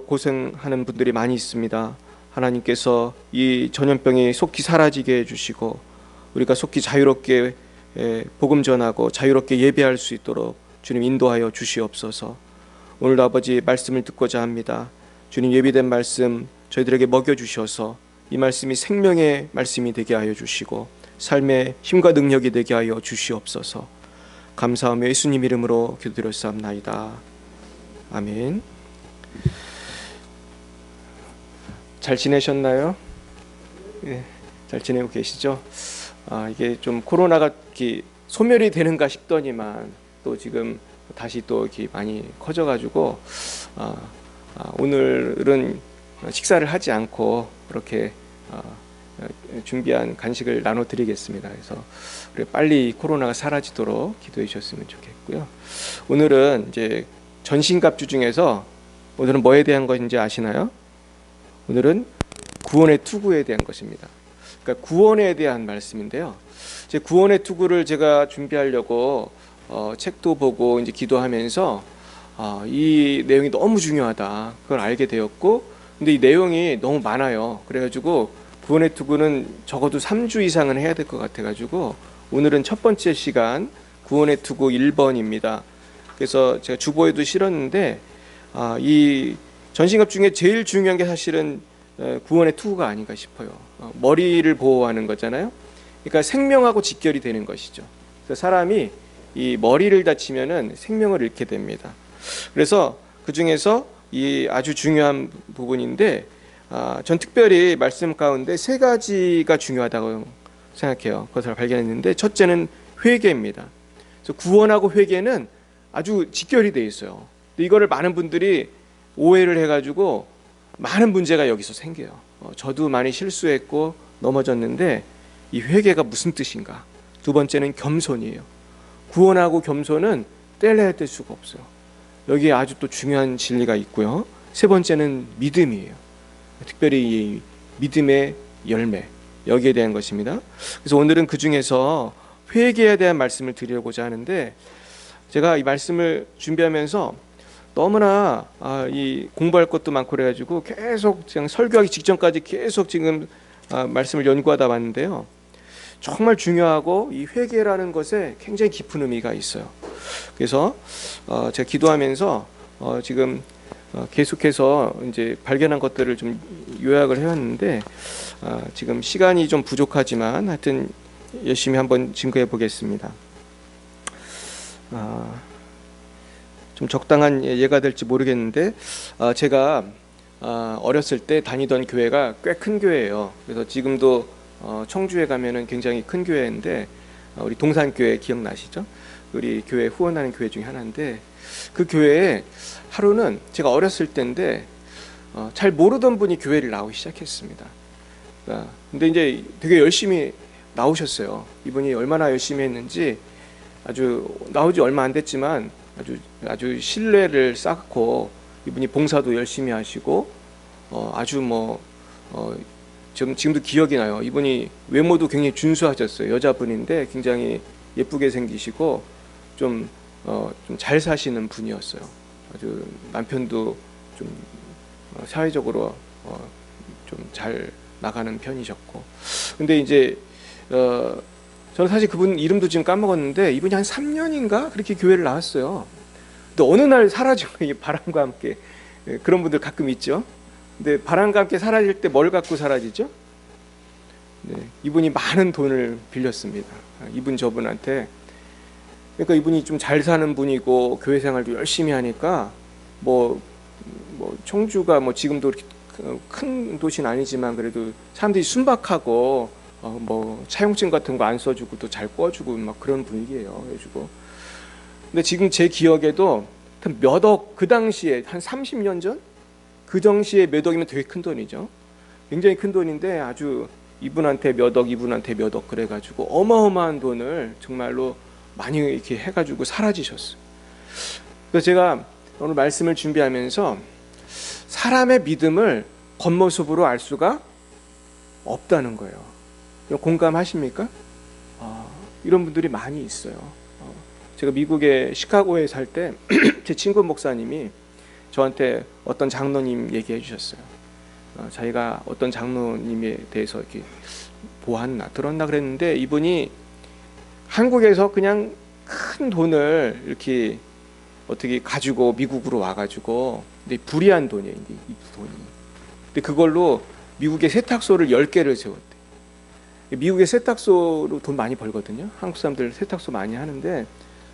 고생하는 분들이 많이 있습니다. 하나님께서 이 전염병이 속히 사라지게 해주시고 우리가 속히 자유롭게 복음 전하고 자유롭게 예배할 수 있도록 주님 인도하여 주시옵소서. 오늘도 아버지 말씀을 듣고자 합니다. 주님 예비된 말씀 저희들에게 먹여주셔서 이 말씀이 생명의 말씀이 되게 하여 주시고 삶의 힘과 능력이 되게 하여 주시옵소서. 감사하며 예수님 이름으로 기도드렸사옵나이다. 아멘. 잘 지내셨나요? 예, 잘 지내고 계시죠? 이게 좀 코로나가 소멸이 되는가 싶더니만 또 지금 다시 또 이렇게 많이 커져가지고 오늘은 식사를 하지 않고 이렇게 준비한 간식을 나눠드리겠습니다. 그래서 빨리 코로나가 사라지도록 기도해 주셨으면 좋겠고요. 오늘은 이제 전신갑주 중에서 오늘은 뭐에 대한 것인지 아시나요? 오늘은 구원의 투구에 대한 것입니다. 그러니까 구원에 대한 말씀인데요. 이제 구원의 투구를 제가 준비하려고 책도 보고 이제 기도하면서 이 내용이 너무 중요하다. 그걸 알게 되었고, 근데 이 내용이 너무 많아요. 그래가지고 구원의 투구는 적어도 3주 이상은 해야 될 것 같아가지고 오늘은 첫 번째 시간 구원의 투구 1번입니다. 그래서 제가 주보에도 실었는데 이 전신갑 중에 제일 중요한 게 사실은 구원의 투구가 아닌가 싶어요. 머리를 보호하는 거잖아요. 그러니까 생명하고 직결이 되는 것이죠. 그래서 사람이 이 머리를 다치면은 생명을 잃게 됩니다. 그래서 그 중에서 이 아주 중요한 부분인데 전 특별히 말씀 가운데 세 가지가 중요하다고 생각해요. 그것을 발견했는데 첫째는 회개입니다. 그래서 구원하고 회개는 아주 직결이 돼 있어요. 근데 이거를 많은 분들이 오해를 해가지고 많은 문제가 여기서 생겨요. 저도 많이 실수했고 넘어졌는데 이 회개가 무슨 뜻인가? 두 번째는 겸손이에요. 구원하고 겸손은 뗄래야 뗄 수가 없어요. 여기에 아주 또 중요한 진리가 있고요. 세 번째는 믿음이에요. 특별히 이 믿음의 열매, 여기에 대한 것입니다. 그래서 오늘은 그 중에서 회개에 대한 말씀을 드리려고자 하는데 제가 이 말씀을 준비하면서 너무나 이 공부할 것도 많고 그래가지고 계속 그냥 설교하기 직전까지 계속 지금 말씀을 연구하다 왔는데요. 정말 중요하고 이 회개라는 것에 굉장히 깊은 의미가 있어요. 그래서 제가 기도하면서 지금 계속해서 이제 발견한 것들을 좀 요약을 해왔는데 지금 시간이 좀 부족하지만 하여튼 열심히 한번 증거해 보겠습니다. 좀 적당한 예가 될지 모르겠는데 제가 어렸을 때 다니던 교회가 꽤 큰 교회예요. 그래서 지금도 청주에 가면은 굉장히 큰 교회인데 우리 동산교회 기억나시죠? 우리 교회 후원하는 교회 중에 하나인데 그 교회에 하루는 제가 어렸을 때인데 잘 모르던 분이 교회를 나오기 시작했습니다. 근데 이제 되게 열심히 나오셨어요. 이분이 얼마나 열심히 했는지 아주 나오지 얼마 안 됐지만 아주 신뢰를 쌓고 이분이 봉사도 열심히 하시고 아주 지금도 기억이 나요. 이분이 외모도 굉장히 준수하셨어요. 여자분인데 굉장히 예쁘게 생기시고 좀 잘 사시는 분이었어요. 아주 남편도 좀 사회적으로 좀 잘 나가는 편이셨고. 근데 이제 저는 사실 그분 이름도 지금 까먹었는데 이분이 한 3년인가 그렇게 교회를 나왔어요. 근데 어느 날 사라진 거예요. 바람과 함께. 그런 분들 가끔 있죠. 근데 바람과 함께 사라질 때 뭘 갖고 사라지죠? 네, 이분이 많은 돈을 빌렸습니다. 이분 저분한테. 그러니까 이분이 좀 잘 사는 분이고 교회 생활도 열심히 하니까 청주가 지금도 큰 도시는 아니지만 그래도 사람들이 순박하고 차용증 같은 거 안 써주고 또 잘 꿔주고 막 그런 분위기예요. 해주고. 근데 지금 제 기억에도 몇 억, 그 당시에 한 30년 전? 그 당시에 몇 억이면 되게 큰 돈이죠. 굉장히 큰 돈인데 아주 이분한테 몇 억, 이분한테 몇 억 그래가지고 어마어마한 돈을 정말로 많이 이렇게 해가지고 사라지셨어요. 그래서 제가 오늘 말씀을 준비하면서 사람의 믿음을 겉모습으로 알 수가 없다는 거예요. 공감하십니까? 이런 분들이 많이 있어요. 제가 미국의 시카고에 살 때 제 친구 목사님이 저한테 어떤 장로님 얘기해 주셨어요. 자기가 어떤 장로님에 대해서 이렇게 보았나 들었나 그랬는데, 이분이 한국에서 그냥 큰 돈을 이렇게 어떻게 가지고 미국으로 와가지고, 근데 불이한 돈이에요, 이 돈이. 근데 그걸로 미국의 세탁소를 10개를 세웠대. 미국의 세탁소로 돈 많이 벌거든요. 한국 사람들 세탁소 많이 하는데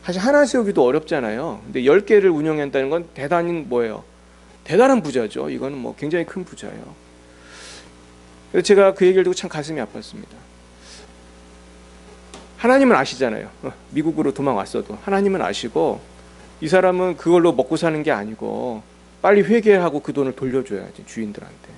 사실 하나 세우기도 어렵잖아요. 근데 10개를 운영한다는 건 대단한 뭐예요? 대단한 부자죠. 이거는 뭐 굉장히 큰 부자예요. 그래서 제가 그 얘기를 듣고 참 가슴이 아팠습니다. 하나님은 아시잖아요. 미국으로 도망왔어도 하나님은 아시고, 이 사람은 그걸로 먹고 사는 게 아니고 빨리 회개하고 그 돈을 돌려줘야지, 주인들한테.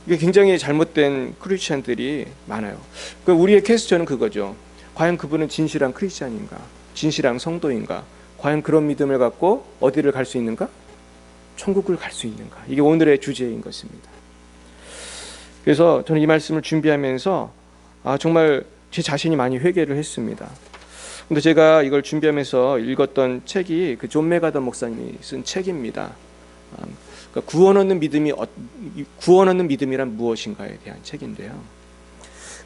이게 굉장히 잘못된 크리스찬들이 많아요. 우리의 퀘스천은 그거죠. 과연 그분은 진실한 크리스찬인가? 진실한 성도인가? 과연 그런 믿음을 갖고 어디를 갈 수 있는가? 천국을 갈 수 있는가? 이게 오늘의 주제인 것입니다. 그래서 저는 이 말씀을 준비하면서 정말 제 자신이 많이 회개를 했습니다. 근데 제가 이걸 준비하면서 읽었던 책이 그 존 메가더 목사님이 쓴 책입니다. 그러니까 구원 얻는 믿음이란 무엇인가에 대한 책인데요.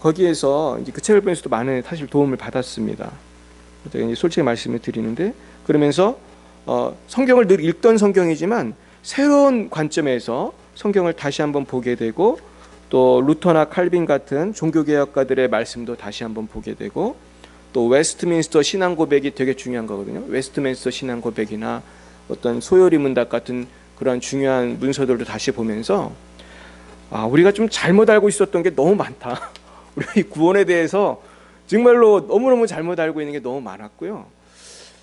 거기에서 이제 그 책을 보면서도 많은 사실 도움을 받았습니다. 제가 이제 솔직히 말씀을 드리는데, 그러면서 성경을 늘 읽던 성경이지만 새로운 관점에서 성경을 다시 한번 보게 되고, 또 루터나 칼빈 같은 종교개혁가들의 말씀도 다시 한번 보게 되고, 또 웨스트민스터 신앙 고백이 되게 중요한 거거든요. 웨스트민스터 신앙 고백이나 어떤 소요리 문답 같은 그런 중요한 문서들도 다시 보면서 우리가 좀 잘못 알고 있었던 게 너무 많다. 우리가 이 구원에 대해서 정말로 너무너무 잘못 알고 있는 게 너무 많았고요.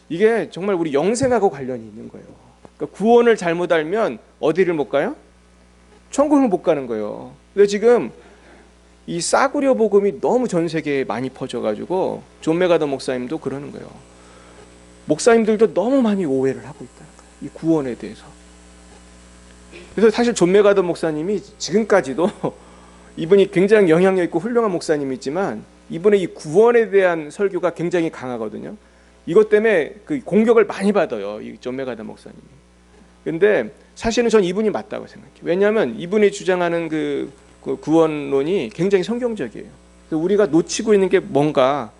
이게 정말 우리 영생하고 관련이 있는 거예요. 그러니까 구원을 잘못 알면 어디를 못 가요? 천국을 못 가는 거예요. 근데 지금 이 싸구려 복음이 너무 전 세계에 많이 퍼져가지고 존 메가더 목사님도 그러는 거예요. 목사님들도 너무 많이 오해를 하고 있다는 거예요, 이 구원에 대해서. 그래서 사실 존 메가더 목사님이 지금까지도 이분이 굉장히 영향력 있고 훌륭한 목사님이지만 이분의 이 구원에 대한 설교가 굉장히 강하거든요. 이것 때문에 그 공격을 많이 받아요, 이 존 메가더 목사님이. 근데 사실은 전 이분이 맞다고 생각해요. 왜냐하면 이분이 주장하는 그 구원론이 굉장히 성경적이에요. 우리가 놓치고 있는 게 뭔가,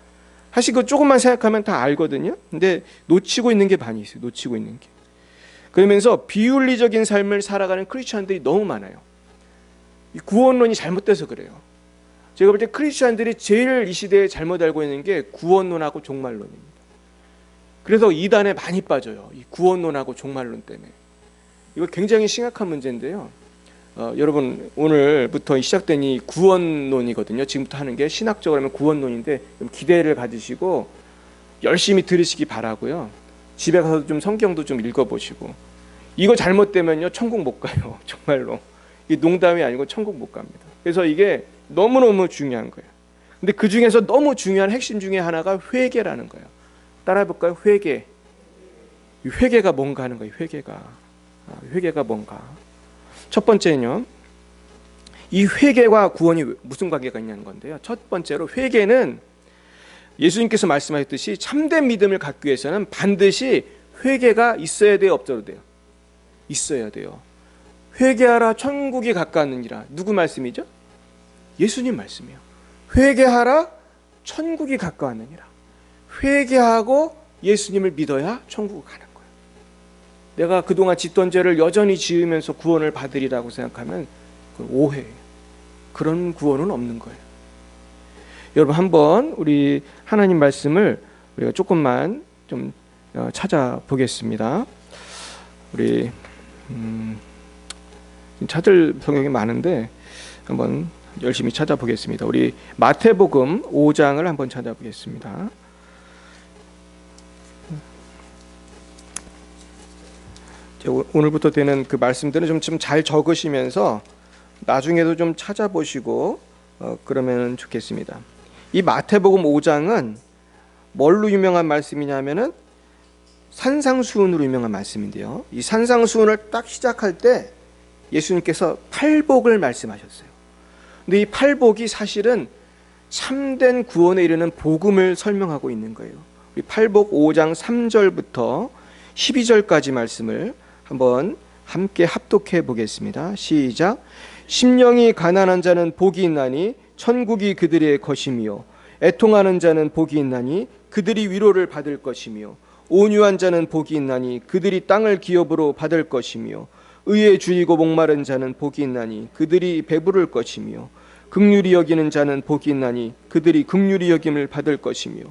사실 그 조금만 생각하면 다 알거든요. 근데 놓치고 있는 게 많이 있어요. 놓치고 있는 게. 그러면서 비윤리적인 삶을 살아가는 크리스천들이 너무 많아요. 이 구원론이 잘못돼서 그래요. 제가 볼 때 크리스천들이 제일 이 시대에 잘못 알고 있는 게 구원론하고 종말론입니다. 그래서 이단에 많이 빠져요, 이 구원론하고 종말론 때문에. 이거 굉장히 심각한 문제인데요. 여러분, 오늘부터 시작된 이 구원론이거든요. 지금부터 하는 게 신학적으로 하면 구원론인데 좀 기대를 가지시고 열심히 들으시기 바라고요. 집에 가서 좀 성경도 좀 읽어보시고. 이거 잘못되면요 천국 못 가요. 정말로. 이게 농담이 아니고 천국 못 갑니다. 그래서 이게 너무너무 중요한 거예요. 근데 그 중에서 너무 중요한 핵심 중에 하나가 회개라는 거예요. 따라해볼까요? 회개. 이 회개가 뭔가 하는 거예요. 회개가 뭔가. 첫 번째는요, 이 회개와 구원이 무슨 관계가 있냐는 건데요. 첫 번째로 회개는 예수님께서 말씀하셨듯이 참된 믿음을 갖기 위해서는 반드시 회개가 있어야 돼요, 없어도 돼요? 있어야 돼요. 회개하라 천국이 가까웠느니라. 누구 말씀이죠? 예수님 말씀이에요. 회개하라 천국이 가까웠느니라. 회개하고 예수님을 믿어야 천국을 가는 거예요. 내가 그동안 짓던 죄를 여전히 지으면서 구원을 받으리라고 생각하면 그 오해예요. 그런 구원은 없는 거예요. 여러분, 한번 우리 하나님 말씀을 우리가 조금만 좀 찾아보겠습니다. 우리 찾을 성경이 많은데 한번 열심히 찾아보겠습니다. 우리 마태복음 5장을 한번 찾아보겠습니다. 오늘부터 되는 그 말씀들은 좀 잘 적으시면서 나중에도 좀 찾아보시고 그러면 좋겠습니다. 이 마태복음 5장은 뭘로 유명한 말씀이냐면은 산상수훈으로 유명한 말씀인데요. 이 산상수훈을 딱 시작할 때 예수님께서 팔복을 말씀하셨어요. 근데 이 팔복이 사실은 참된 구원에 이르는 복음을 설명하고 있는 거예요. 이 팔복 5장 3절부터 12절까지 말씀을 한번 함께 합독해 보겠습니다. 시작. 심령이 가난한 자는 복이 있나니 천국이 그들의 것이며 애통하는 자는 복이 있나니 그들이 위로를 받을 것이며 온유한 자는 복이 있나니 그들이 땅을 기업으로 받을 것이며 의에 주이고 목마른 자는 복이 있나니 그들이 배부를 것이며 긍휼히 여기는 자는 복이 있나니 그들이 긍휼히 여김을 받을 것이며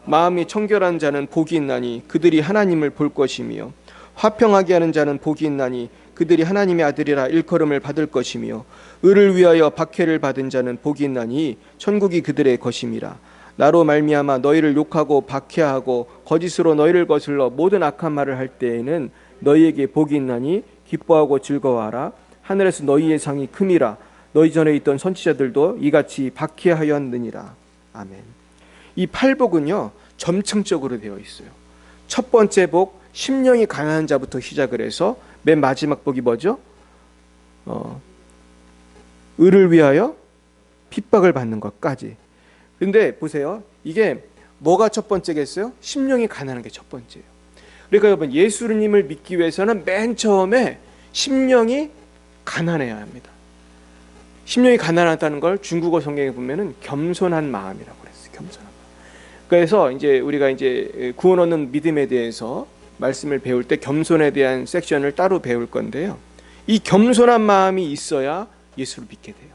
마음이 청결한 자는 복이 있나니 그들이 하나님을 볼 것이며 화평하게 하는 자는 복이 있나니 그들이 하나님의 아들이라 일컬음을 받을 것이며 의를 위하여 박해를 받은 자는 복이 있나니 천국이 그들의 것임이라. 나로 말미암아 너희를 욕하고 박해하고 거짓으로 너희를 거슬러 모든 악한 말을 할 때에는 너희에게 복이 있나니 기뻐하고 즐거워하라. 하늘에서 너희의 상이 큼이라. 너희 전에 있던 선지자들도 이같이 박해하였느니라. 아멘. 이 팔복은요 점층적으로 되어 있어요. 첫 번째 복, 심령이 가난한 자부터 시작을 해서 맨 마지막 복이 뭐죠? 의를 위하여 핍박을 받는 것까지. 근데 보세요, 이게 뭐가 첫 번째겠어요? 심령이 가난한 게 첫 번째예요. 그러니까 여러분, 예수님을 믿기 위해서는 맨 처음에 심령이 가난해야 합니다. 심령이 가난하다는 걸 중국어 성경에 보면은 겸손한 마음이라고 그랬어요. 겸손한 마음. 그래서 이제 우리가 이제 구원 얻는 믿음에 대해서 말씀을 배울 때 겸손에 대한 섹션을 따로 배울 건데요. 이 겸손한 마음이 있어야 예수를 믿게 돼요.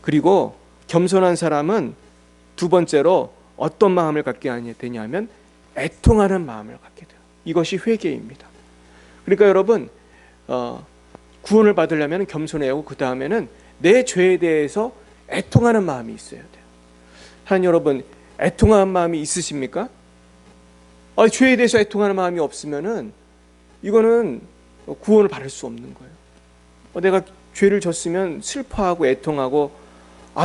그리고 겸손한 사람은 두 번째로 어떤 마음을 갖게 되냐면 애통하는 마음을 갖게 돼요. 이것이 회개입니다. 그러니까 여러분, 구원을 받으려면 겸손해야 하고 그 다음에는 내 죄에 대해서 애통하는 마음이 있어야 돼요. 하나님, 여러분 애통하는 마음이 있으십니까? 죄에 대해서 애통하는 마음이 없으면은 이거는 구원을 받을 수 없는 거예요. 내가 죄를 졌으면 슬퍼하고 애통하고,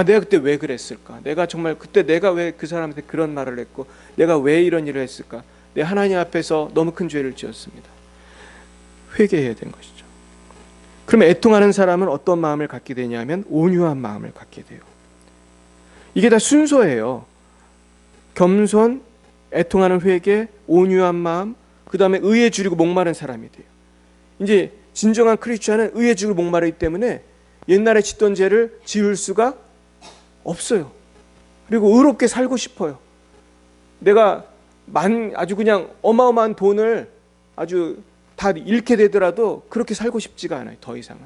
내가 그때 왜 그랬을까? 내가 정말 그때 내가 왜 그 사람한테 그런 말을 했고, 내가 왜 이런 일을 했을까? 내가 하나님 앞에서 너무 큰 죄를 지었습니다. 회개해야 되는 것이죠. 그러면 애통하는 사람은 어떤 마음을 갖게 되냐면 온유한 마음을 갖게 돼요. 이게 다 순서예요. 겸손, 애통하는 회개, 온유한 마음, 그 다음에 의에 주리고 목마른 사람이 돼요. 이제 진정한 크리스천은 의에 주리고 목마르기 때문에 옛날에 짓던 죄를 지을 수가 없어요. 그리고 의롭게 살고 싶어요. 내가 아주 그냥 어마어마한 돈을 아주 다 잃게 되더라도 그렇게 살고 싶지가 않아요. 더 이상은.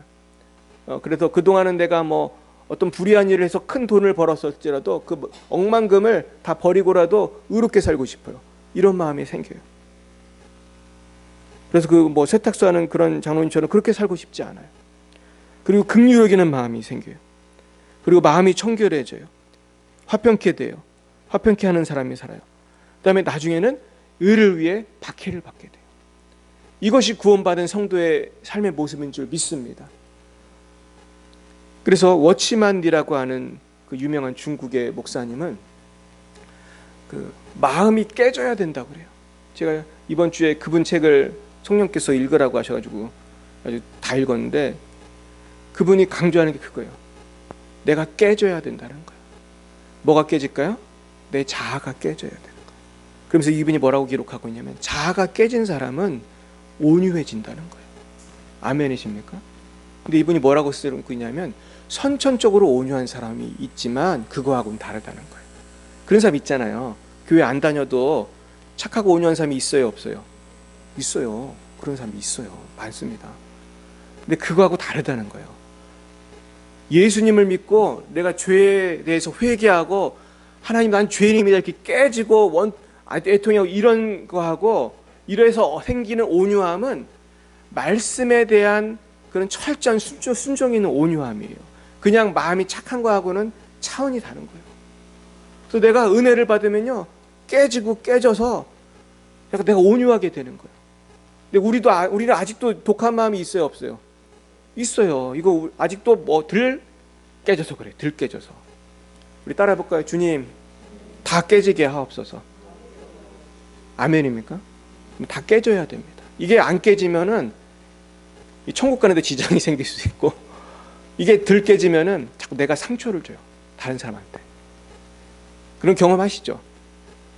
그래서 그동안은 내가 어떤 불의한 일을 해서 큰 돈을 벌었을지라도 그 억만금을 다 버리고라도 의롭게 살고 싶어요. 이런 마음이 생겨요. 그래서 세탁소 하는 그런 장로님처럼 그렇게 살고 싶지 않아요. 그리고 긍휼히 여기는 마음이 생겨요. 그리고 마음이 청결해져요. 화평케 돼요. 화평케 하는 사람이 살아요. 그 다음에 나중에는 의를 위해 박해를 받게 돼요. 이것이 구원받은 성도의 삶의 모습인 줄 믿습니다. 그래서 워치만디라고 하는 그 유명한 중국의 목사님은 그 마음이 깨져야 된다고 그래요. 제가 이번 주에 그분 책을 성령께서 읽으라고 하셔가지고 아주 다 읽었는데, 그분이 강조하는 게 그거예요. 내가 깨져야 된다는 거예요. 뭐가 깨질까요? 내 자아가 깨져야 되는 거예요. 그러면서 이분이 뭐라고 기록하고 있냐면, 자아가 깨진 사람은 온유해진다는 거예요. 아멘이십니까? 근데 이분이 뭐라고 쓰고 있냐면, 선천적으로 온유한 사람이 있지만 그거하고는 다르다는 거예요. 그런 사람 있잖아요. 교회 안 다녀도 착하고 온유한 사람이 있어요, 없어요? 있어요. 그런 사람이 있어요. 많습니다. 근데 그거하고 다르다는 거예요. 예수님을 믿고 내가 죄에 대해서 회개하고, 하나님 난 죄인입니다 이렇게 깨지고 애통하고 이런 거하고, 이래서 생기는 온유함은 말씀에 대한 그런 철저한 순종이 있는 온유함이에요. 그냥 마음이 착한 거하고는 차원이 다른 거예요. 그래서 내가 은혜를 받으면요, 깨져서 내가 온유하게 되는 거예요. 근데 우리는 아직도 독한 마음이 있어요, 없어요? 있어요. 이거 아직도 덜 깨져서 그래. 덜 깨져서. 우리 따라해 볼까요? 주님, 다 깨지게 하옵소서. 아멘입니까? 다 깨져야 됩니다. 이게 안 깨지면은 천국 가는데 지장이 생길 수 있고, 이게 덜 깨지면은 자꾸 내가 상처를 줘요. 다른 사람한테. 그런 경험 하시죠?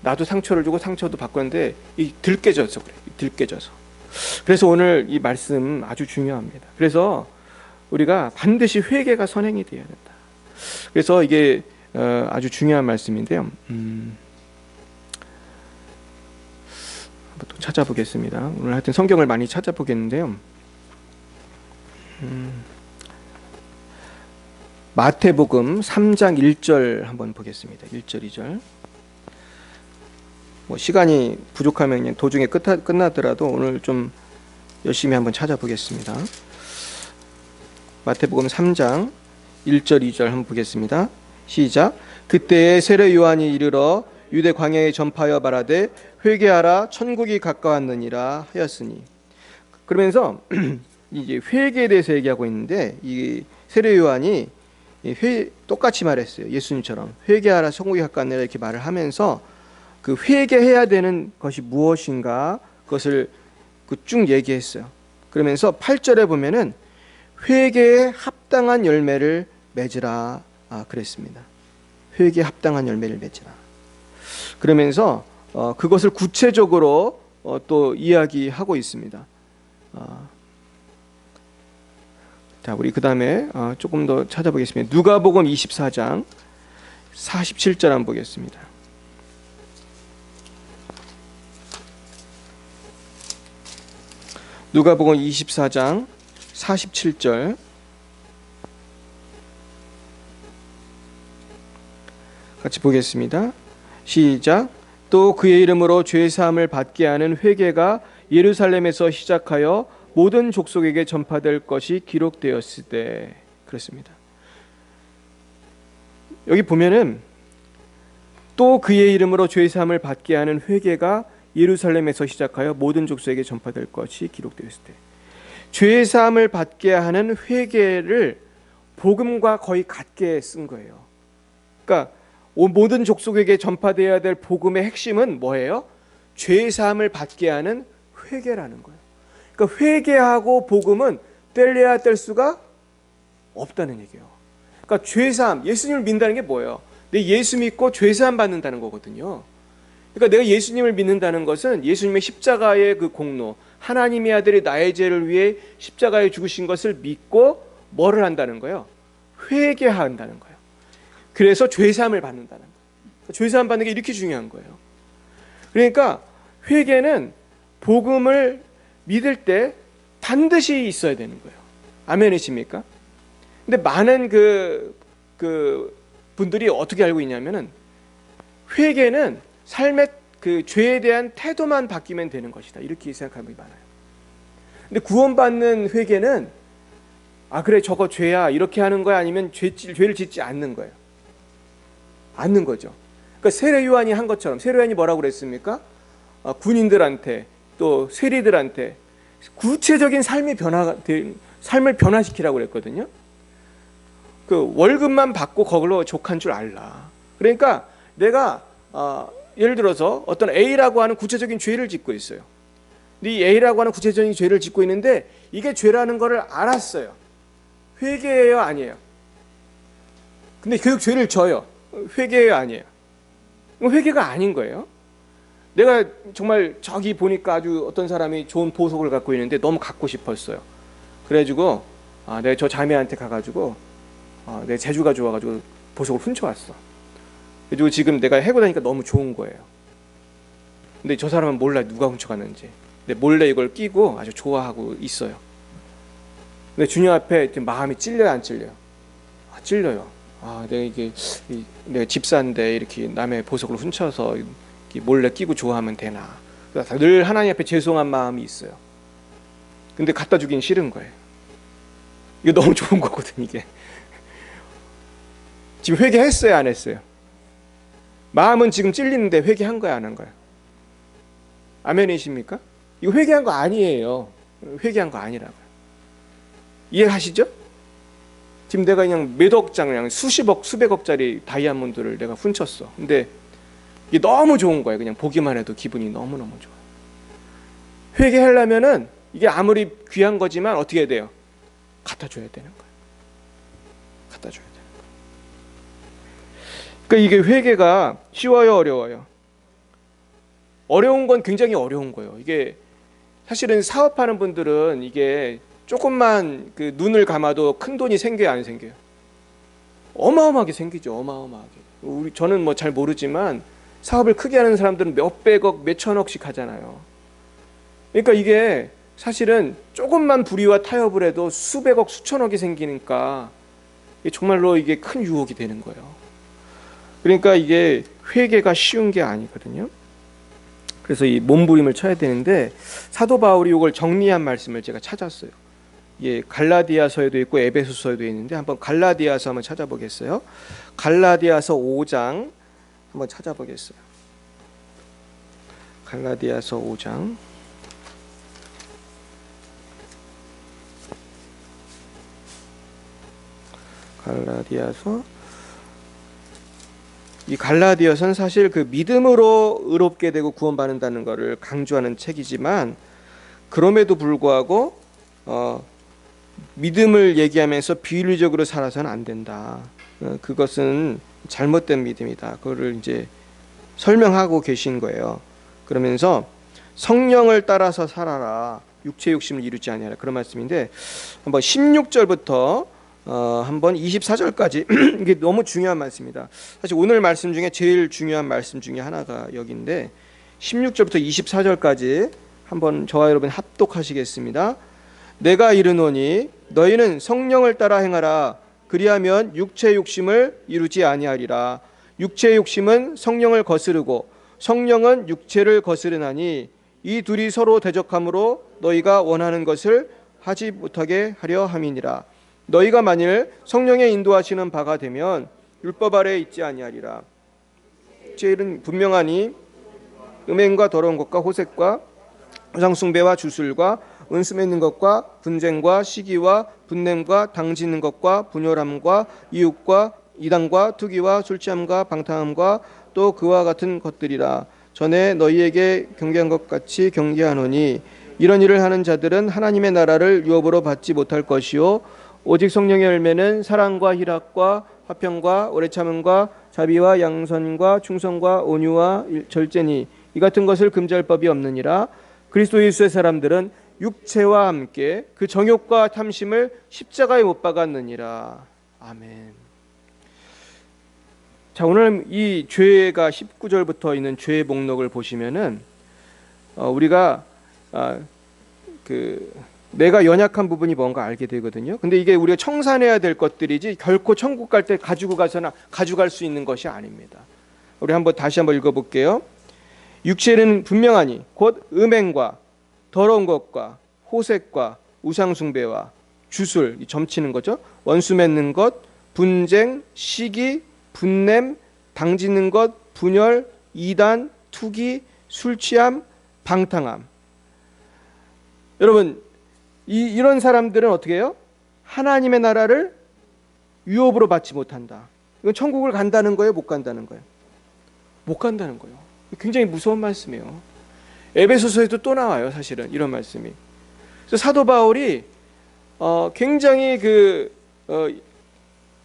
나도 상처를 주고 상처도 받았는데 이 들깨져서 그래. 들깨져서. 그래서 오늘 이 말씀 아주 중요합니다. 그래서 우리가 반드시 회개가 선행이 되어야 된다. 그래서 이게 아주 중요한 말씀인데요. 한번 또 찾아보겠습니다. 오늘 하여튼 성경을 많이 찾아보겠는데요. 마태복음 3장 1절 한번 보겠습니다. 1절 2절. 뭐 시간이 부족하면 그냥 도중에 끝나더라도 오늘 좀 열심히 한번 찾아보겠습니다. 마태복음 3장 1절 2절 한번 보겠습니다. 시작. 그때에 세례 요한이 이르러 유대 광야에 전파하여 말하되 회개하라 천국이 가까웠느니라 하였으니. 그러면서 이제 회개에 대해서 얘기하고 있는데 이 세례 요한이 똑같이 말했어요. 예수님처럼 회개하라 천국이 가까웠느니라 이렇게 말을 하면서 그 회개해야 되는 것이 무엇인가 그것을 쭉 얘기했어요. 그러면서 8절에 보면은 회개에 합당한 열매를 맺으라 그랬습니다. 회개에 합당한 열매를 맺으라. 그러면서 그것을 구체적으로 또 이야기하고 있습니다. 자, 우리 그 다음에 조금 더 찾아보겠습니다. 누가복음 24장 47절 한번 보겠습니다. 누가복음 24장 47절 같이 보겠습니다. 시작. 또 그의 이름으로 죄 사함을 받게 하는 회개가 예루살렘에서 시작하여 모든 족속에게 전파될 것이 기록되었을 때 그렇습니다. 여기 보면은 또 그의 이름으로 죄 사함을 받게 하는 회개가 예루살렘에서 시작하여 모든 족속에게 전파될 것이 기록되었을 때, 죄 사함을 받게 하는 회개를 복음과 거의 같게 쓴 거예요. 그러니까 모든 족속에게 전파되어야 될 복음의 핵심은 뭐예요? 죄 사함을 받게 하는 회개라는 거예요. 그러니까 회개하고 복음은 뗄래야 뗄 수가 없다는 얘기예요. 그러니까 죄 사함, 예수님을 믿는다는 게 뭐예요? 내 예수 믿고 죄 사함 받는다는 거거든요. 그러니까 내가 예수님을 믿는다는 것은 예수님의 십자가의 그 공로, 하나님의 아들이 나의 죄를 위해 십자가에 죽으신 것을 믿고 뭐를 한다는 거예요? 회개한다는 거예요. 그래서 죄사함을 받는다는 거예요. 죄사함 받는 게 이렇게 중요한 거예요. 그러니까 회개는 복음을 믿을 때 반드시 있어야 되는 거예요. 아멘이십니까? 근데 많은 그 분들이 어떻게 알고 있냐면은 회개는 삶의 그 죄에 대한 태도만 바뀌면 되는 것이다. 이렇게 생각하는 분이 많아요. 근데 구원받는 회개는 그래 저거 죄야 이렇게 하는 거야 아니면 죄를 짓지 않는 거예요. 않는 거죠. 그러니까 세례 요한이 한 것처럼 세례 요한이 뭐라고 그랬습니까? 군인들한테 또 세리들한테 구체적인 삶을 변화시키라고 그랬거든요. 그 월급만 받고 거기로 족한 줄 알라. 그러니까 내가 예를 들어서 어떤 A라고 하는 구체적인 죄를 짓고 있어요. 근데 이 A라고 하는 구체적인 죄를 짓고 있는데 이게 죄라는 거를 알았어요. 회개해요, 아니에요? 근데 그 죄를 져요. 회개해요, 아니에요? 회개가 아닌 거예요. 내가 정말 저기 보니까 아주 어떤 사람이 좋은 보석을 갖고 있는데 너무 갖고 싶었어요. 그래가지고 내가 저 자매한테 가가지고 내 재주가 좋아가지고 보석을 훔쳐왔어. 그리고 지금 내가 해고 다니까 너무 좋은 거예요. 근데 저 사람은 몰라 누가 훔쳐갔는지. 근데 몰래 이걸 끼고 아주 좋아하고 있어요. 근데 주님 앞에 마음이 찔려요, 안 찔려요? 찔려요. 내가 집사인데 이렇게 남의 보석을 훔쳐서 몰래 끼고 좋아하면 되나? 늘 하나님 앞에 죄송한 마음이 있어요. 근데 갖다 주긴 싫은 거예요. 이거 너무 좋은 거거든 이게. 지금 회개했어요, 안 했어요? 마음은 지금 찔리는데 회개한 거야, 안 한 거야? 아멘이십니까? 이거 회개한 거 아니에요. 회개한 거 아니라고요. 이해하시죠? 지금 내가 그냥 몇억 장, 그냥 수십억, 수백억짜리 다이아몬드를 내가 훔쳤어. 근데 이게 너무 좋은 거예요. 그냥 보기만 해도 기분이 너무너무 좋아. 회개하려면은 이게 아무리 귀한 거지만 어떻게 해야 돼요? 갖다 줘야 되는 거예요. 갖다 줘야 돼요. 그러니까 이게 회개가 쉬워요, 어려워요? 어려운 건 굉장히 어려운 거예요. 이게 사실은 사업하는 분들은 이게 조금만 그 눈을 감아도 큰 돈이 생겨요, 안 생겨요? 어마어마하게 생기죠, 어마어마하게. 저는 뭐 잘 모르지만 사업을 크게 하는 사람들은 몇백억, 몇천억씩 하잖아요. 그러니까 이게 사실은 조금만 불의와 타협을 해도 수백억, 수천억이 생기니까 정말로 이게 큰 유혹이 되는 거예요. 그러니까 이게 회개가 쉬운 게 아니거든요. 그래서 이 몸부림을 쳐야 되는데 사도 바울이 이걸 정리한 말씀을 제가 찾았어요. 예, 갈라디아서에도 있고 에베소서에도 있는데 한번 갈라디아서 한번 찾아보겠어요. 갈라디아서 5장 한번 찾아보겠어요. 갈라디아서 5장. 갈라디아서. 이 갈라디아서는 사실 그 믿음으로 의롭게 되고 구원받는다는 것을 강조하는 책이지만 그럼에도 불구하고 믿음을 얘기하면서 비윤리적으로 살아서는 안 된다. 그것은 잘못된 믿음이다. 그거를 이제 설명하고 계신 거예요. 그러면서 성령을 따라서 살아라. 육체 욕심을 이루지 아니하라. 그런 말씀인데 한번 16절부터 한번 24절까지 이게 너무 중요한 말씀입니다. 사실 오늘 말씀 중에 제일 중요한 말씀 중에 하나가 여기인데 16절부터 24절까지 한번 저와 여러분 합독하시겠습니다. 내가 이르노니 너희는 성령을 따라 행하라. 그리하면 육체 욕심을 이루지 아니하리라. 육체 욕심은 성령을 거스르고 성령은 육체를 거스르나니 이 둘이 서로 대적함으로 너희가 원하는 것을 하지 못하게 하려 함이니라. 너희가 만일 성령의 인도하시는 바가 되면 율법 아래에 있지 아니하리라. 죄는 분명하니 음행과 더러운 것과 호색과 우상숭배와 주술과 은수 맺는 것과 분쟁과 시기와 분냄과 당짓는 것과 분열함과 이웃과 이단과 투기와 술취함과 방탕함과 또 그와 같은 것들이라. 전에 너희에게 경계한 것 같이 경계하노니 이런 일을 하는 자들은 하나님의 나라를 유업으로 받지 못할 것이요 오직 성령의 열매는 사랑과 희락과 화평과 오래 참음과 자비와 양선과 충성과 온유와 절제니 이 같은 것을 금지할 법이 없느니라. 그리스도 예수의 사람들은 육체와 함께 그 정욕과 탐심을 십자가에 못 박았느니라. 아멘. 자, 오늘 이 죄가 19절부터 있는 죄의 목록을 보시면은 우리가 내가 연약한 부분이 뭔가 알게 되거든요. 근데 이게 우리가 청산해야 될 것들이지 결코 천국 갈 때 가지고 가서나 가져갈 수 있는 것이 아닙니다. 우리 다시 한번 읽어볼게요. 육체는 분명하니 곧 음행과 더러운 것과 호색과 우상숭배와 주술, 점치는 거죠. 원수 맺는 것, 분쟁, 시기, 분냄, 당짓는 것, 분열, 이단, 투기, 술취함, 방탕함. 여러분, 이런 사람들은 어떻게 해요? 하나님의 나라를 유업으로 받지 못한다. 이건 천국을 간다는 거예요? 못 간다는 거예요? 못 간다는 거예요. 굉장히 무서운 말씀이에요. 에베소서에도 또 나와요. 사실은 이런 말씀이. 그래서 사도 바울이 굉장히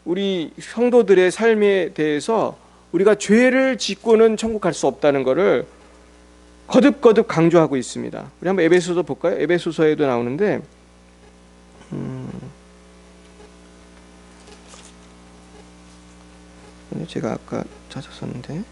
우리 성도들의 삶에 대해서 우리가 죄를 짓고는 천국 갈 수 없다는 것을 거듭거듭 강조하고 있습니다. 우리 한번 에베소서 볼까요? 에베소서에도 나오는데 제가 아까 찾았었는데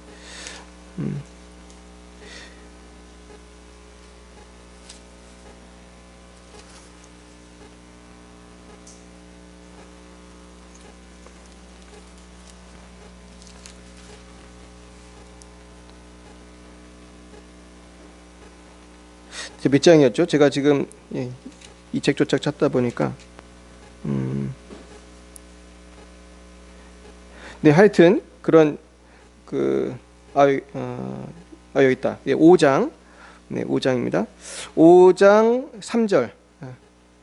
몇 장이었죠? 제가 지금 이 책조차 찾다 보니까 네, 하여튼 그런 여기 있다. 5장. 네, 5장입니다. 5장 3절.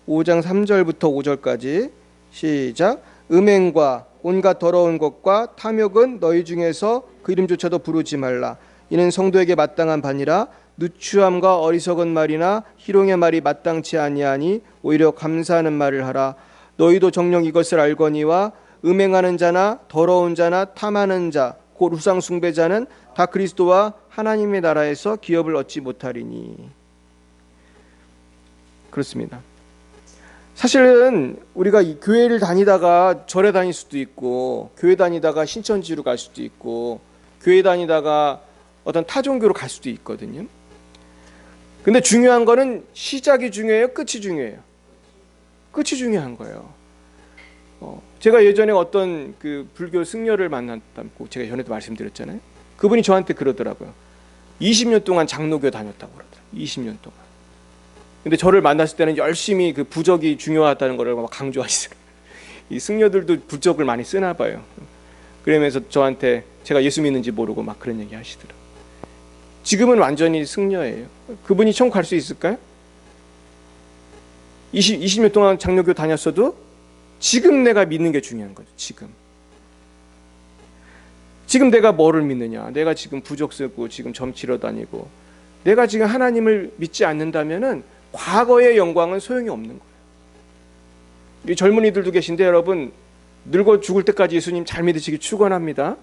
5장 3절부터 5절까지 시작. 음행과 온갖 더러운 것과 탐욕은 너희 중에서 그 이름조차도 부르지 말라. 이는 성도에게 마땅한 바니라. 누추함과 어리석은 말이나 희롱의 말이 마땅치 아니하니 오히려 감사하는 말을 하라. 너희도 정녕 이것을 알거니와 음행하는 자나 더러운 자나 탐하는 자 곧 우상 숭배자는 다 그리스도와 하나님의 나라에서 기업을 얻지 못하리니. 그렇습니다. 사실은 우리가 이 교회를 다니다가 절에 다닐 수도 있고, 교회 다니다가 신천지로 갈 수도 있고, 교회 다니다가 어떤 타종교로 갈 수도 있거든요. 근데 중요한 거는 시작이 중요해요, 끝이 중요해요? 끝이 중요한 거예요. 제가 예전에 어떤 그 불교 승려를 만났다고 제가 전에도 말씀드렸잖아요. 그분이 저한테 그러더라고요. 20년 동안 장로교 다녔다고 그러더라고요. 20년 동안. 근데 저를 만났을 때는 열심히 그 부적이 중요하다는 걸 막 강조하시더라고요. 이 승려들도 부적을 많이 쓰나 봐요. 그러면서 저한테 제가 예수 믿는지 모르고 막 그런 얘기 하시더라고요. 지금은 완전히 승려예요. 그분이 천국 갈 수 있을까요? 20년 동안 장로교 다녔어도 지금 내가 믿는 게 중요한 거죠. 지금 내가 뭐를 믿느냐. 내가 지금 부적 쓰고 지금 점 치러 다니고 내가 지금 하나님을 믿지 않는다면은 과거의 영광은 소용이 없는 거예요. 이 젊은이들도 계신데 여러분, 늙어 죽을 때까지 예수님 잘 믿으시기 축원합니다.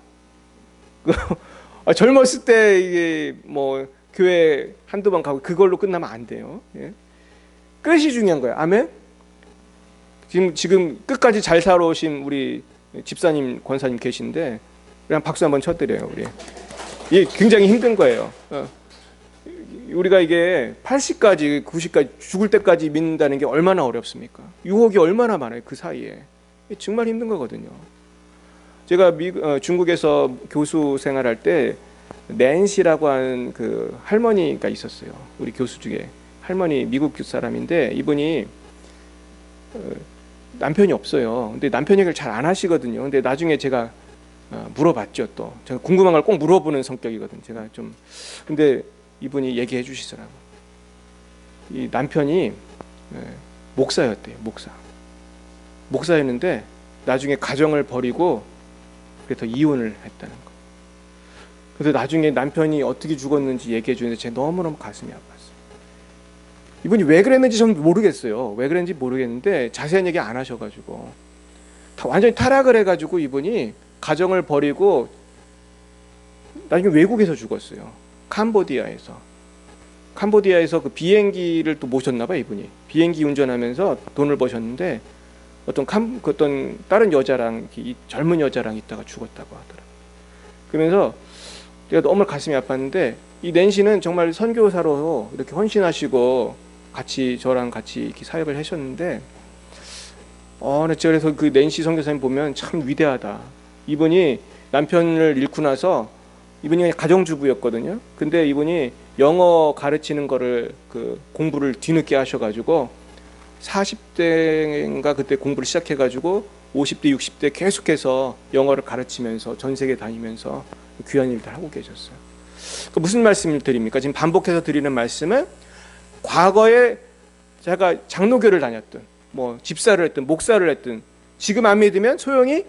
젊었을 때 이게 뭐 교회 한두 번 가고 그걸로 끝나면 안 돼요. 예? 끝이 중요한 거예요. 아멘. 지금 끝까지 잘 살아오신 우리 집사님, 권사님 계신데 그냥 박수 한번 쳐드려요. 우리 이게 굉장히 힘든 거예요. 우리가 이게 80까지 90까지 죽을 때까지 믿는다는 게 얼마나 어렵습니까? 유혹이 얼마나 많아요. 그 사이에 정말 힘든 거거든요. 제가 중국에서 교수 생활할 때 낸시라고 하는 그 할머니가 있었어요. 우리 교수 중에 할머니, 미국 사람인데 이분이 남편이 없어요. 근데 남편 얘기를 잘 안 하시거든요. 근데 나중에 제가 물어봤죠. 또 제가 궁금한 걸 꼭 물어보는 성격이거든요. 제가 좀 근데 이분이 얘기해 주시더라고요. 이 남편이 목사였대요. 목사였는데 나중에 가정을 버리고 그래서 이혼을 했다는 거. 그래서 나중에 남편이 어떻게 죽었는지 얘기해 주는데 제가 너무너무 가슴이 아팠어요. 이분이 왜 그랬는지 저는 모르겠어요. 왜 그랬는지 모르겠는데 자세한 얘기 안 하셔가지고 완전히 타락을 해가지고 이분이 가정을 버리고 나중에 외국에서 죽었어요. 캄보디아에서 그 비행기를 또 모셨나 봐. 이분이 비행기 운전하면서 돈을 버셨는데 어떤 다른 여자랑 젊은 여자랑 있다가 죽었다고 하더라고요. 그러면서 제가 너무 가슴이 아팠는데 이 낸시는 정말 선교사로 이렇게 헌신하시고 저랑 같이 이렇게 사역을 하셨는데 그래서 그 낸시 선교사님 보면 참 위대하다. 이분이 남편을 잃고 나서 이분이 가정주부였거든요. 근데 이분이 영어 가르치는 거를 그 공부를 뒤늦게 하셔가지고 40대인가 그때 공부를 시작해가지고 50대, 60대 계속해서 영어를 가르치면서 전 세계 다니면서 귀한 일들 하고 계셨어요. 무슨 말씀을 드립니까? 지금 반복해서 드리는 말씀은 과거에 제가 장로교를 다녔든 뭐 집사를 했든 목사를 했든 지금 안 믿으면 소용이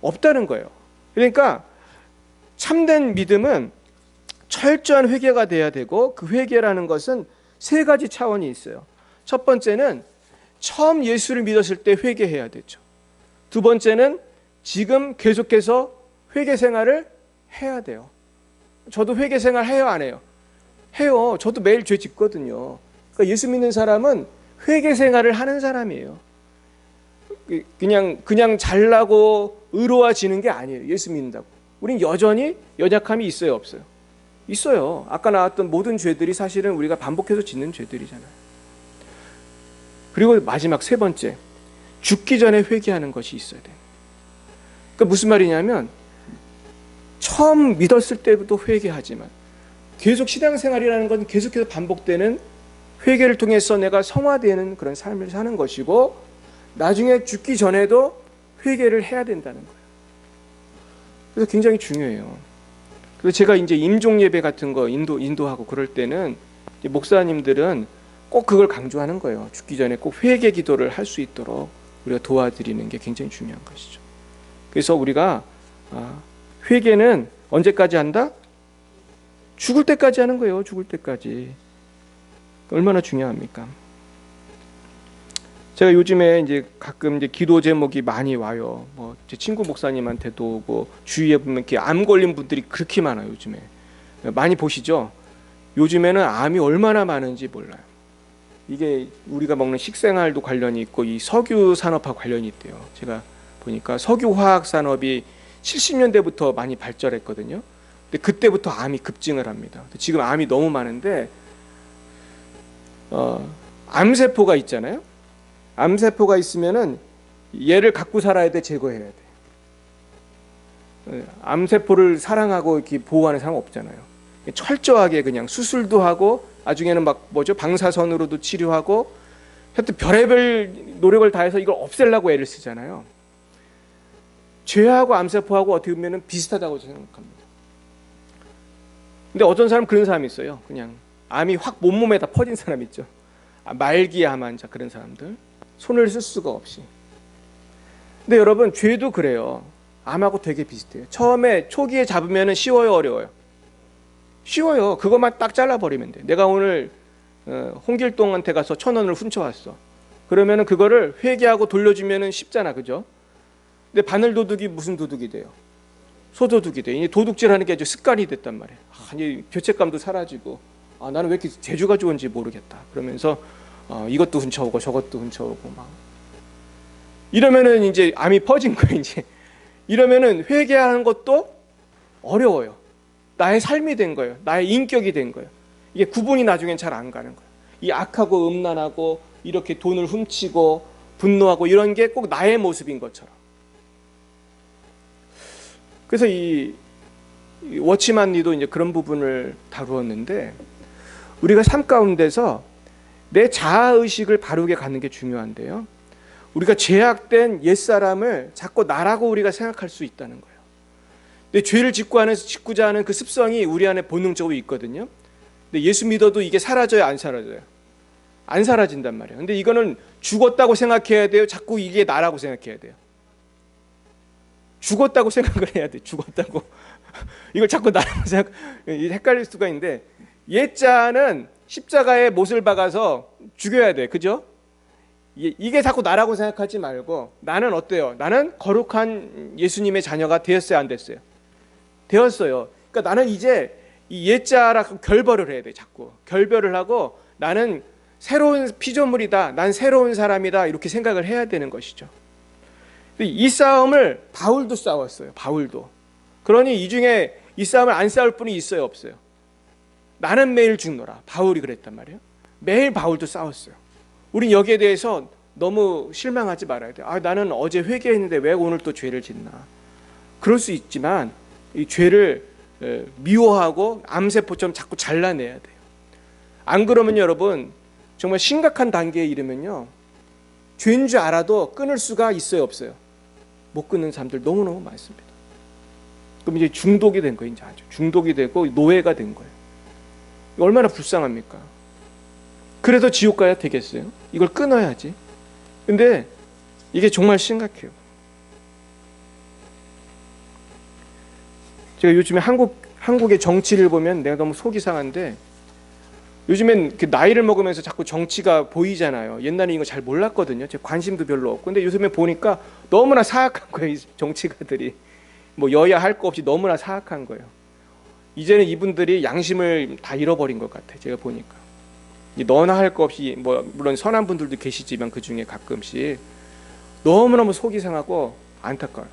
없다는 거예요. 그러니까 참된 믿음은 철저한 회개가 돼야 되고 그 회개라는 것은 세 가지 차원이 있어요. 첫 번째는 처음 예수를 믿었을 때 회개해야 되죠. 두 번째는 지금 계속해서 회개 생활을 해야 돼요. 저도 회개 생활 해요, 안 해요? 해요. 저도 매일 죄 짓거든요. 그러니까 예수 믿는 사람은 회개 생활을 하는 사람이에요. 그냥 잘나고 의로워지는 게 아니에요. 예수 믿는다고. 우린 여전히 연약함이 있어요, 없어요? 있어요. 아까 나왔던 모든 죄들이 사실은 우리가 반복해서 짓는 죄들이잖아요. 그리고 마지막 세 번째, 죽기 전에 회개하는 것이 있어야 돼요. 그러니까 무슨 말이냐면 처음 믿었을 때부터 회개하지만 계속 신앙생활이라는 건 계속해서 반복되는 회개를 통해서 내가 성화되는 그런 삶을 사는 것이고 나중에 죽기 전에도 회개를 해야 된다는 거예요. 그래서 굉장히 중요해요. 그래서 제가 이제 임종 예배 같은 거 인도하고 그럴 때는 목사님들은 꼭 그걸 강조하는 거예요. 죽기 전에 꼭 회개 기도를 할 수 있도록 우리가 도와드리는 게 굉장히 중요한 것이죠. 그래서 우리가 회개는 언제까지 한다? 죽을 때까지 하는 거예요. 죽을 때까지. 얼마나 중요합니까? 제가 요즘에 이제 가끔 이제 기도 제목이 많이 와요. 뭐 제 친구 목사님한테도 오고 주위에 보면 이렇게 암 걸린 분들이 그렇게 많아요. 요즘에 많이 보시죠. 요즘에는 암이 얼마나 많은지 몰라요. 이게 우리가 먹는 식생활도 관련이 있고 이 석유 산업하고 관련이 있대요. 제가 보니까 석유 화학 산업이 70년대부터 많이 발전했거든요. 근데 그때부터 암이 급증을 합니다. 지금 암이 너무 많은데 암세포가 있잖아요. 암세포가 있으면은 얘를 갖고 살아야 돼, 제거해야 돼. 암세포를 사랑하고 이렇게 보호하는 사람 없잖아요. 철저하게 그냥 수술도 하고 나중에는 막 뭐죠, 방사선으로도 치료하고 하여튼 별의별 노력을 다해서 이걸 없애려고 애를 쓰잖아요. 죄하고 암세포하고 어떻게 보면 비슷하다고 생각합니다. 근데 어떤 사람 그런 사람이 있어요. 그냥 암이 확 온몸에다 퍼진 사람 있죠. 말기암 환자, 그런 사람들 손을 쓸 수가 없이. 근데 여러분, 죄도 그래요. 암하고 되게 비슷해요. 처음에 초기에 잡으면 쉬워요, 어려워요? 쉬워요. 그것만 딱 잘라버리면 돼. 내가 오늘 홍길동한테 가서 1,000원을 훔쳐왔어. 그러면은 그거를 회개하고 돌려주면은 쉽잖아, 그죠? 근데 바늘도둑이 무슨 도둑이 돼요? 소도둑이 돼. 이제 도둑질하는 게 아주 습관이 됐단 말이에요. 이제 죄책감도 사라지고, 나는 왜 이렇게 재주가 좋은지 모르겠다. 그러면서 이것도 훔쳐오고 저것도 훔쳐오고 막 이러면은 이제 암이 퍼진 거예요. 이제 이러면은 회개하는 것도 어려워요. 나의 삶이 된 거예요. 나의 인격이 된 거예요. 이게 구분이 나중엔 잘 안 가는 거예요. 이 악하고 음란하고 이렇게 돈을 훔치고 분노하고 이런 게 꼭 나의 모습인 것처럼. 그래서 이 워치만 리도 이제 그런 부분을 다루었는데, 우리가 삶 가운데서 내 자아 의식을 바르게 갖는 게 중요한데요. 우리가 죄악된 옛사람을 자꾸 나라고 우리가 생각할 수 있다는 거예요. 근데 죄를 짓고자 하는 그 습성이 우리 안에 본능적으로 있거든요. 근데 예수 믿어도 이게 사라져요, 안 사라져요? 안 사라진단 말이에요. 근데 이거는 죽었다고 생각해야 돼요? 자꾸 이게 나라고 생각해야 돼요? 죽었다고 생각을 해야 돼. 죽었다고. 이걸 자꾸 나라고 생각, 헷갈릴 수가 있는데, 옛자는 십자가에 못을 박아서 죽여야 돼. 그죠? 이게 자꾸 나라고 생각하지 말고, 나는 어때요? 나는 거룩한 예수님의 자녀가 되었어요, 안 됐어요? 되었어요. 그러니까 나는 이제 이 옛자랑 결별을 해야 돼. 자꾸 결별을 하고, 나는 새로운 피조물이다, 난 새로운 사람이다, 이렇게 생각을 해야 되는 것이죠. 이 싸움을 바울도 싸웠어요. 바울도. 그러니 이 중에 이 싸움을 안 싸울 분이 있어요, 없어요? 나는 매일 죽노라. 바울이 그랬단 말이에요. 매일 바울도 싸웠어요. 우린 여기에 대해서 너무 실망하지 말아야 돼요. 나는 어제 회개했는데 왜 오늘 또 죄를 짓나. 그럴 수 있지만 이 죄를 미워하고 암세포처럼 자꾸 잘라내야 돼요. 안 그러면 여러분, 정말 심각한 단계에 이르면요, 죄인 줄 알아도 끊을 수가 있어요, 없어요? 못 끊는 사람들 너무너무 많습니다. 그럼 이제 중독이 된 거예요. 이제 아주 중독이 되고 노예가 된 거예요. 얼마나 불쌍합니까? 그래도 지옥 가야 되겠어요? 이걸 끊어야지. 근데 이게 정말 심각해요. 제가 요즘에 한국의 정치를 보면 내가 너무 속이 상한데, 요즘엔 나이를 먹으면서 자꾸 정치가 보이잖아요. 옛날에 이거 잘 몰랐거든요. 제 관심도 별로 없고. 근데 요즘에 보니까 너무나 사악한 거예요. 이 정치가들이. 뭐 여야 할 거 없이 너무나 사악한 거예요. 이제는 이분들이 양심을 다 잃어버린 것 같아요. 제가 보니까. 너나 할 거 없이, 뭐 물론 선한 분들도 계시지만 그 중에 가끔씩 너무너무 속이 상하고 안타까워요.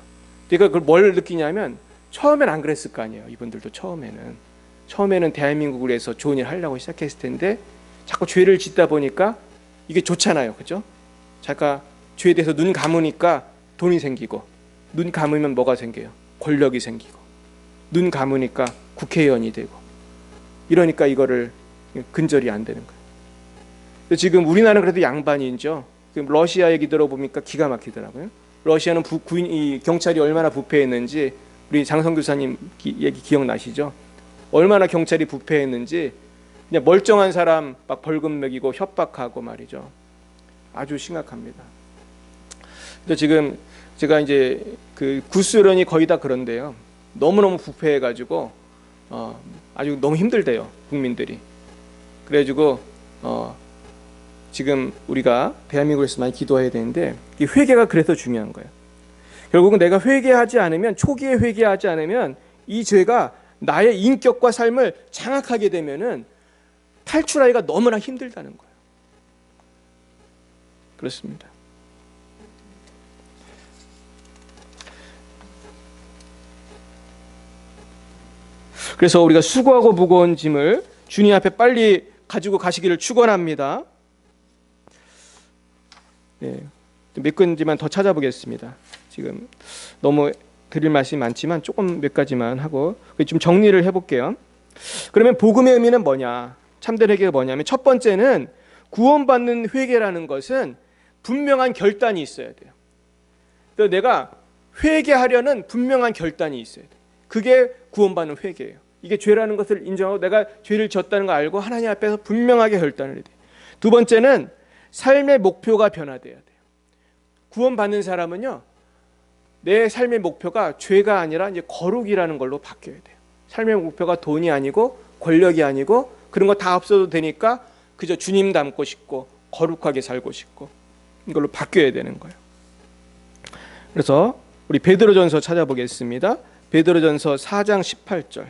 제가 그걸 뭘 느끼냐면, 처음엔 안 그랬을 거 아니에요. 이분들도 처음에는 대한민국을 위해서 좋은 일 하려고 시작했을 텐데 자꾸 죄를 짓다 보니까 이게 좋잖아요. 그죠? 잠깐 죄에 대해서 눈 감으니까 돈이 생기고, 눈 감으면 뭐가 생겨요? 권력이 생기고, 눈 감으니까 국회의원이 되고, 이러니까 이거를 근절이 안 되는 거예요. 지금 우리나라는 그래도 양반이죠. 러시아 얘기 들어보니까 기가 막히더라고요. 러시아는 경찰이 얼마나 부패했는지 우리 장성 교사님 얘기 기억나시죠? 얼마나 경찰이 부패했는지, 그냥 멀쩡한 사람 막 벌금 매기고 협박하고 말이죠. 아주 심각합니다. 근데 지금 제가 이제 그 구스런이 거의 다 그런데요. 너무너무 부패해가지고 아주 너무 힘들대요, 국민들이. 그래가지고 지금 우리가 대한민국에서 많이 기도해야 되는데 이 회개가 그래서 중요한 거예요. 결국은 내가 회개하지 않으면, 초기에 회개하지 않으면 이 죄가 나의 인격과 삶을 장악하게 되면은 탈출하기가 너무나 힘들다는 거예요. 그렇습니다. 그래서 우리가 수고하고 무거운 짐을 주님 앞에 빨리 가지고 가시기를 축원합니다. 네, 몇 군데만 더 찾아보겠습니다. 지금 너무 드릴 말씀이 많지만 조금 몇 가지만 하고 좀 정리를 해볼게요. 그러면 복음의 의미는 뭐냐? 참된 회개가 뭐냐면, 첫 번째는 구원받는 회개라는 것은 분명한 결단이 있어야 돼요. 그래서 내가 회개하려는 분명한 결단이 있어야 돼요. 그게 구원받는 회개예요. 이게 죄라는 것을 인정하고 내가 죄를 졌다는 걸 알고 하나님 앞에서 분명하게 결단을 해야 돼요. 두 번째는 삶의 목표가 변화돼야 돼요. 구원받는 사람은요, 내 삶의 목표가 죄가 아니라 이제 거룩이라는 걸로 바뀌어야 돼요. 삶의 목표가 돈이 아니고 권력이 아니고 그런 거 다 없어도 되니까 그저 주님 닮고 싶고 거룩하게 살고 싶고 이걸로 바뀌어야 되는 거예요. 그래서 우리 베드로전서 찾아보겠습니다. 베드로전서 4장 18절.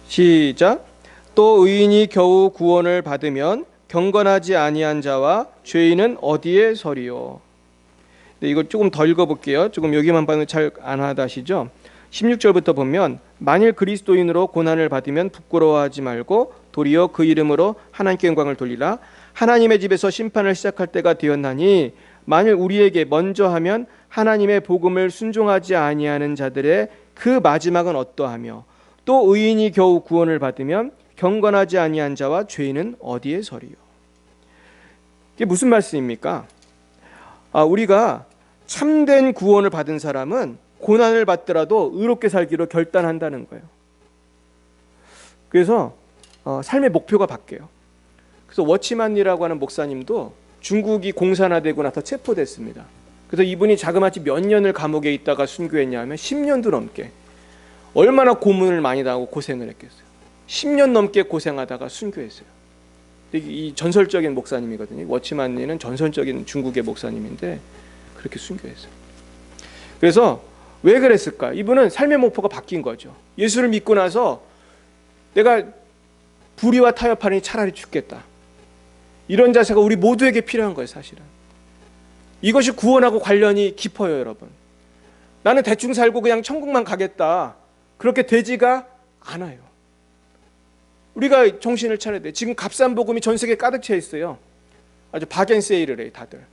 시작. 또 의인이 겨우 구원을 받으면 경건하지 아니한 자와 죄인은 어디에 서리요. 네, 이걸 조금 더 읽어볼게요. 조금 여기만 봐도 잘 안 와닿으시죠? 16절부터 보면, 만일 그리스도인으로 고난을 받으면 부끄러워하지 말고 도리어 그 이름으로 하나님께 영광을 돌리라. 하나님의 집에서 심판을 시작할 때가 되었나니 만일 우리에게 먼저 하면 하나님의 복음을 순종하지 아니하는 자들의 그 마지막은 어떠하며, 또 의인이 겨우 구원을 받으면 경건하지 아니한 자와 죄인은 어디에 서리요. 이게 무슨 말씀입니까? 우리가 참된 구원을 받은 사람은 고난을 받더라도 의롭게 살기로 결단한다는 거예요. 그래서 삶의 목표가 바뀌어요. 그래서 워치만이라고 하는 목사님도 중국이 공산화되고 나서 체포됐습니다. 그래서 이분이 자그마치 몇 년을 감옥에 있다가 순교했냐면 10년도 넘게. 얼마나 고문을 많이 당하고 고생을 했겠어요. 10년 넘게 고생하다가 순교했어요. 이 전설적인 목사님이거든요. 워치만리는 전설적인 중국의 목사님인데 그렇게 순교했어요. 그래서 왜 그랬을까? 이분은 삶의 목표가 바뀐 거죠. 예수를 믿고 나서 내가 불의와 타협하니 차라리 죽겠다. 이런 자세가 우리 모두에게 필요한 거예요, 사실은. 이것이 구원하고 관련이 깊어요, 여러분. 나는 대충 살고 그냥 천국만 가겠다. 그렇게 되지가 않아요. 우리가 정신을 차려야 돼. 지금 값싼 복음이 전 세계에 가득 차 있어요. 아주 박앤세일을 해요, 다들.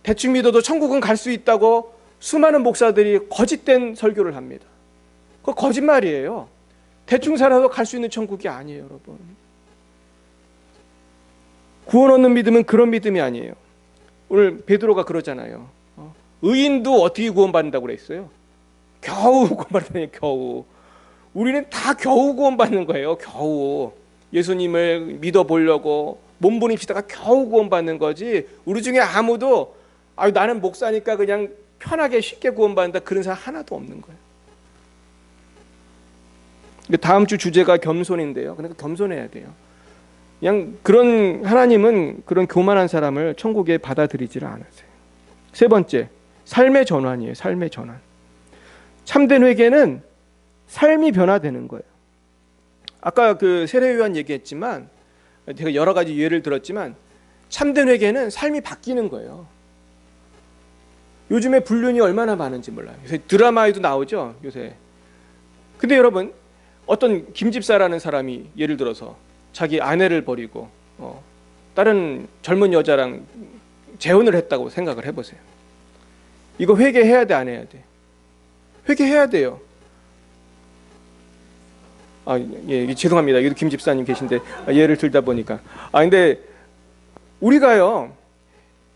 대충 믿어도 천국은 갈 수 있다고 수많은 목사들이 거짓된 설교를 합니다. 그거 거짓말이에요. 대충 살아도 갈 수 있는 천국이 아니에요, 여러분. 구원 얻는 믿음은 그런 믿음이 아니에요. 오늘 베드로가 그러잖아요. 의인도 어떻게 구원받는다고 그랬어요? 겨우 구원받다니, 겨우. 우리는 다 겨우 구원받는 거예요. 겨우. 예수님을 믿어보려고 몸부림치다가 겨우 구원받는 거지. 우리 중에 아무도 나는 목사니까 그냥 편하게 쉽게 구원받는다, 그런 사람 하나도 없는 거예요. 다음 주 주제가 겸손인데요. 그러니까 겸손해야 돼요. 그냥 그런, 하나님은 그런 교만한 사람을 천국에 받아들이지를 않으세요. 세 번째, 삶의 전환이에요. 삶의 전환. 참된 회개는 삶이 변화되는 거예요. 아까 그 세례요한 얘기했지만, 제가 여러 가지 예를 들었지만, 참된 회개는 삶이 바뀌는 거예요. 요즘에 불륜이 얼마나 많은지 몰라요. 요새 드라마에도 나오죠, 요새. 근데 여러분, 어떤 김집사라는 사람이 예를 들어서 자기 아내를 버리고 다른 젊은 여자랑 재혼을 했다고 생각을 해보세요. 이거 회개해야 돼, 안 해야 돼? 회개해야 돼요. 예, 죄송합니다. 여기도 김 집사님 계신데 예를 들다 보니까. 근데 우리가요,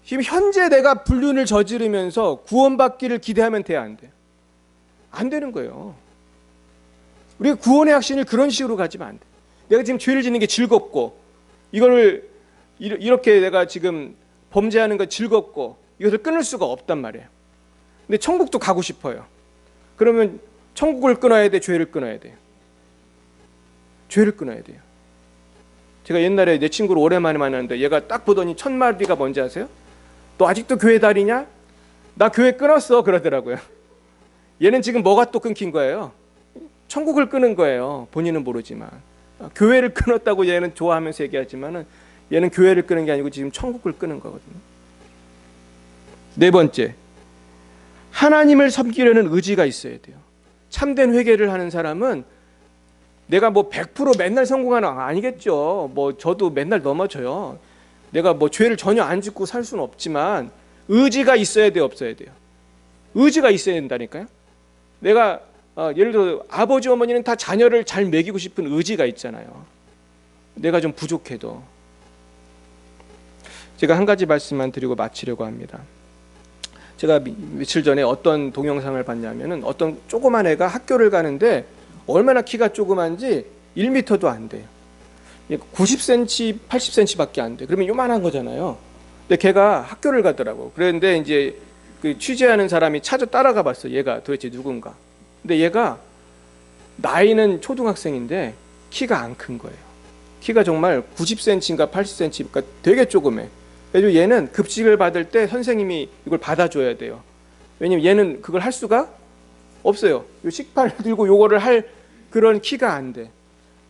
지금 현재 내가 불륜을 저지르면서 구원받기를 기대하면 돼야 안 돼요? 안 되는 거예요. 우리가 구원의 확신을 그런 식으로 가지면 안 돼. 내가 지금 죄를 짓는 게 즐겁고 이거를 이렇게 내가 지금 범죄하는 거 즐겁고 이것을 끊을 수가 없단 말이에요. 근데 천국도 가고 싶어요. 그러면 천국을 끊어야 돼, 죄를 끊어야 돼요? 죄를 끊어야 돼요. 제가 옛날에 내 친구를 오랜만에 만났는데 얘가 딱 보더니 첫 마디가 뭔지 아세요? 너 아직도 교회 다니냐? 나 교회 끊었어 그러더라고요. 얘는 지금 뭐가 또 끊긴 거예요? 천국을 끊은 거예요. 본인은 모르지만. 교회를 끊었다고 얘는 좋아하면서 얘기하지만은 얘는 교회를 끊은 게 아니고 지금 천국을 끊은 거거든요. 네 번째, 하나님을 섬기려는 의지가 있어야 돼요. 참된 회개를 하는 사람은 내가 뭐 100% 맨날 성공하는 아니겠죠. 뭐 저도 맨날 넘어져요. 내가 뭐 죄를 전혀 안 짓고 살 수는 없지만 의지가 있어야 돼요, 없어야 돼요? 의지가 있어야 된다니까요. 내가 예를 들어 아버지 어머니는 다 자녀를 잘 먹이고 싶은 의지가 있잖아요. 내가 좀 부족해도. 제가 한 가지 말씀만 드리고 마치려고 합니다. 제가 며칠 전에 어떤 동영상을 봤냐면은 어떤 조그만 애가 학교를 가는데 얼마나 키가 조그만지 1m도 안 돼요. 90cm, 80cm밖에 안 돼. 그러면 요만한 거잖아요. 근데 걔가 학교를 가더라고. 그런데 이제 그 취재하는 사람이 찾아 따라가 봤어. 얘가 도대체 누군가. 근데 얘가 나이는 초등학생인데 키가 안 큰 거예요. 키가 정말 90cm인가 80cm, 그러니까 되게 조그매. 그래서 얘는 급식을 받을 때 선생님이 이걸 받아줘야 돼요. 왜냐면 얘는 그걸 할 수가 없어요. 식판을 들고 요거를 할 그런 키가 안 돼.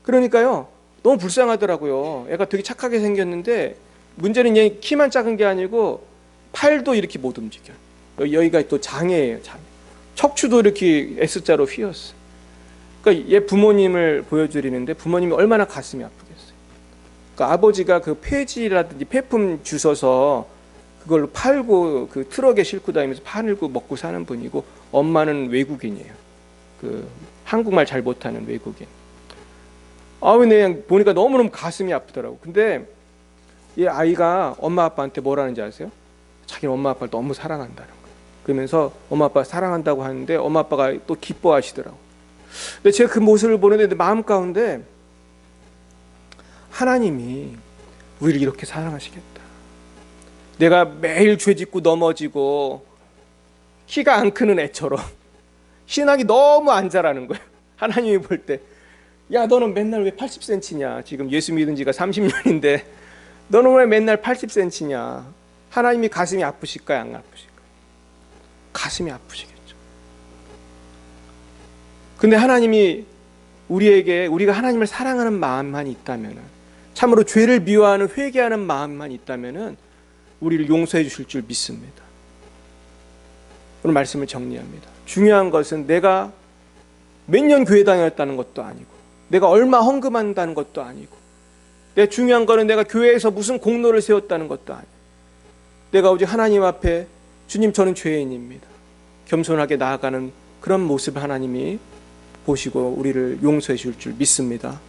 그러니까요, 너무 불쌍하더라고요. 애가 되게 착하게 생겼는데 문제는 얘 키만 작은 게 아니고 팔도 이렇게 못 움직여. 여기가 또 장애예요, 장애. 척추도 이렇게 S자로 휘었어. 그러니까 얘 부모님을 보여드리는데 부모님이 얼마나 가슴이 아프겠어요. 그러니까 아버지가 그 폐지라든지 폐품 주워서 그걸로 팔고 그 트럭에 싣고 다니면서 팔고 먹고 사는 분이고 엄마는 외국인이에요. 그 한국말 잘 못하는 외국인. 그냥 보니까 너무너무 가슴이 아프더라고. 근데 이 아이가 엄마 아빠한테 뭐라는지 아세요? 자기는 엄마 아빠를 너무 사랑한다는 거예요. 그러면서 엄마 아빠 사랑한다고 하는데 엄마 아빠가 또 기뻐하시더라고. 근데 제가 그 모습을 보는데 마음 가운데 하나님이 우리를 이렇게 사랑하시겠다. 내가 매일 죄짓고 넘어지고 키가 안 크는 애처럼 신앙이 너무 안 자라는 거예요. 하나님이 볼 때, 야 너는 맨날 왜 80cm냐? 지금 예수 믿은 지가 30년인데 너는 왜 맨날 80cm냐? 하나님이 가슴이 아프실까요? 안 아프실까요? 가슴이 아프시겠죠. 근데 하나님이 우리가 하나님을 사랑하는 마음만 있다면, 참으로 죄를 미워하는 회개하는 마음만 있다면 우리를 용서해 주실 줄 믿습니다. 오늘 말씀을 정리합니다. 중요한 것은 내가 몇 년 교회 다녔다는 것도 아니고 내가 얼마 헌금한다는 것도 아니고 중요한 거는 내가 교회에서 무슨 공로를 세웠다는 것도 아니고 내가 오직 하나님 앞에 주님 저는 죄인입니다. 겸손하게 나아가는 그런 모습을 하나님이 보시고 우리를 용서해 줄 줄 믿습니다.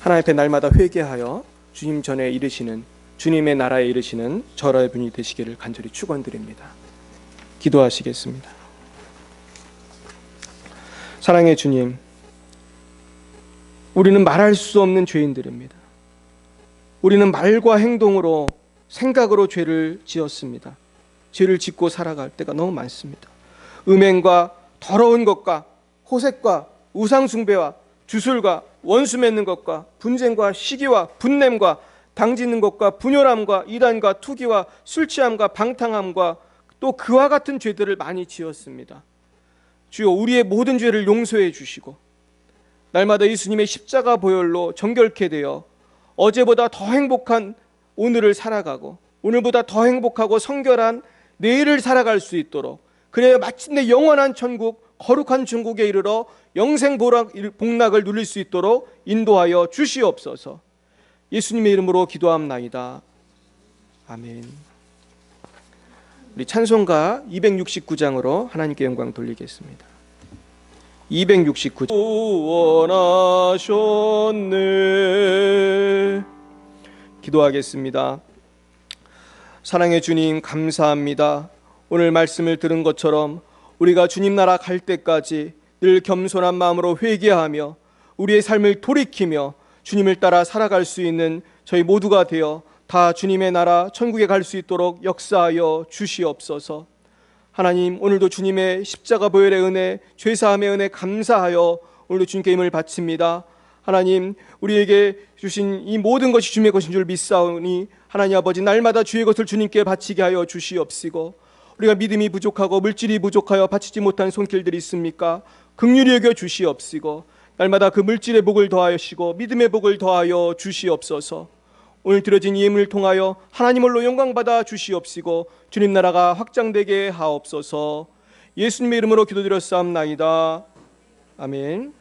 하나님 앞에 날마다 회개하여 주님 전에 이르시는 주님의 나라에 이르시는 저라의 분이 되시기를 간절히 축원드립니다. 기도하시겠습니다. 사랑의 주님, 우리는 말할 수 없는 죄인들입니다. 우리는 말과 행동으로 생각으로 죄를 지었습니다. 죄를 짓고 살아갈 때가 너무 많습니다. 음행과 더러운 것과 호색과 우상숭배와 주술과 원수 맺는 것과 분쟁과 시기와 분냄과 당짓는 것과 분열함과 이단과 투기와 술취함과 방탕함과 또 그와 같은 죄들을 많이 지었습니다. 주여 우리의 모든 죄를 용서해 주시고 날마다 예수님의 십자가 보혈로 정결케 되어 어제보다 더 행복한 오늘을 살아가고 오늘보다 더 행복하고 성결한 내일을 살아갈 수 있도록, 그래야 마침내 영원한 천국 거룩한 천국에 이르러 영생 복락을 누릴 수 있도록 인도하여 주시옵소서. 예수님의 이름으로 기도합나이다. 아멘. 우리 찬송가 269장으로 하나님께 영광 돌리겠습니다. 269장. 원하셨네. 기도하겠습니다. 사랑의 주님 감사합니다. 오늘 말씀을 들은 것처럼 우리가 주님 나라 갈 때까지 늘 겸손한 마음으로 회개하며 우리의 삶을 돌이키며 주님을 따라 살아갈 수 있는 저희 모두가 되어 다 주님의 나라 천국에 갈 수 있도록 역사하여 주시옵소서. 하나님, 오늘도 주님의 십자가 보혈의 은혜, 죄사함의 은혜 감사하여 오늘도 주님께 힘을 바칩니다. 하나님, 우리에게 주신 이 모든 것이 주님의 것인 줄 믿사오니 하나님 아버지, 날마다 주의 것을 주님께 바치게 하여 주시옵시고, 우리가 믿음이 부족하고 물질이 부족하여 바치지 못한 손길들이 있습니까? 긍휼히 여겨 주시옵시고, 날마다 그 물질의 복을 더하시고 믿음의 복을 더하여 주시옵소서. 오늘 드려진 이 예물을 통하여 하나님 홀로 영광받아 주시옵시고 주님 나라가 확장되게 하옵소서. 예수님의 이름으로 기도드렸사옵나이다. 아멘.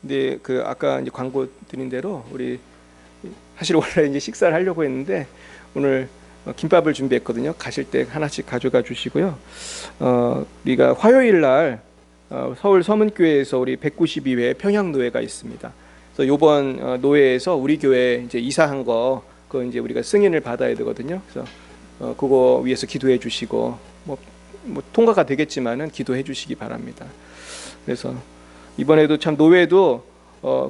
네, 아까 이제 광고 드린 대로 우리 사실 원래 이제 식사를 하려고 했는데 오늘 김밥을 준비했거든요. 가실 때 하나씩 가져가 주시고요. 우리가 화요일 날 서울 서문교회에서 우리 192회 평양노회가 있습니다. 그래서 이번 노회에서 우리 교회 이제 이사한 거 그거 이제 우리가 승인을 받아야 되거든요. 그래서 그거 위해서 기도해 주시고 뭐 통과가 되겠지만은 기도해 주시기 바랍니다. 그래서 이번에도 참 노회도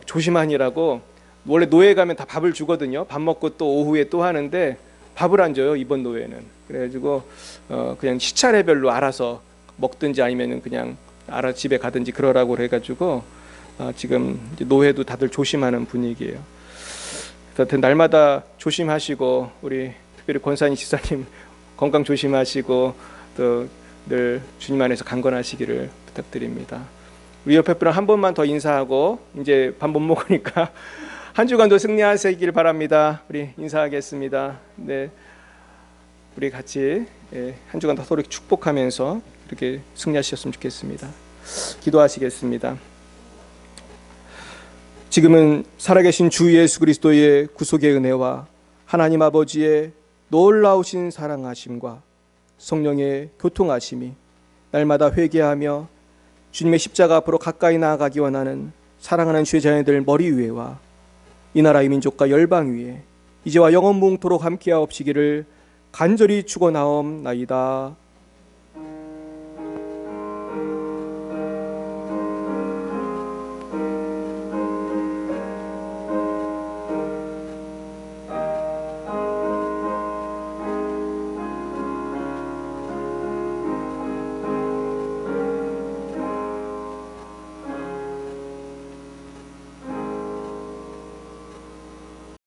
조심하니라고, 원래 노회 가면 다 밥을 주거든요. 밥 먹고 또 오후에 또 하는데 밥을 안 줘요, 이번 노회는. 그래가지고 그냥 시차례별로 알아서 먹든지 아니면은 그냥 알아 집에 가든지 그러라고 해가지고 지금 이제 노회도 다들 조심하는 분위기예요. 그래서 날마다 조심하시고 우리 특별히 권사님 집사님 건강 조심하시고 또 늘 주님 안에서 강건하시기를 부탁드립니다. 우리 옆에 분랑 한 번만 더 인사하고 이제 밥 못 먹으니까 한 주간도 승리하시길 바랍니다. 우리 인사하겠습니다. 네, 우리 같이 한 주간 더 서로 축복하면서 이렇게 승리하셨으면 좋겠습니다. 기도하시겠습니다. 지금은 살아계신 주 예수 그리스도의 구속의 은혜와 하나님 아버지의 놀라우신 사랑하심과 성령의 교통하심이 날마다 회개하며 주님의 십자가 앞으로 가까이 나아가기 원하는 사랑하는 주의 자녀들 머리 위에와 이 나라의 민족과 열방 위에 이제와 영원 무궁토록 함께하옵시기를 간절히 축원하옵나이다.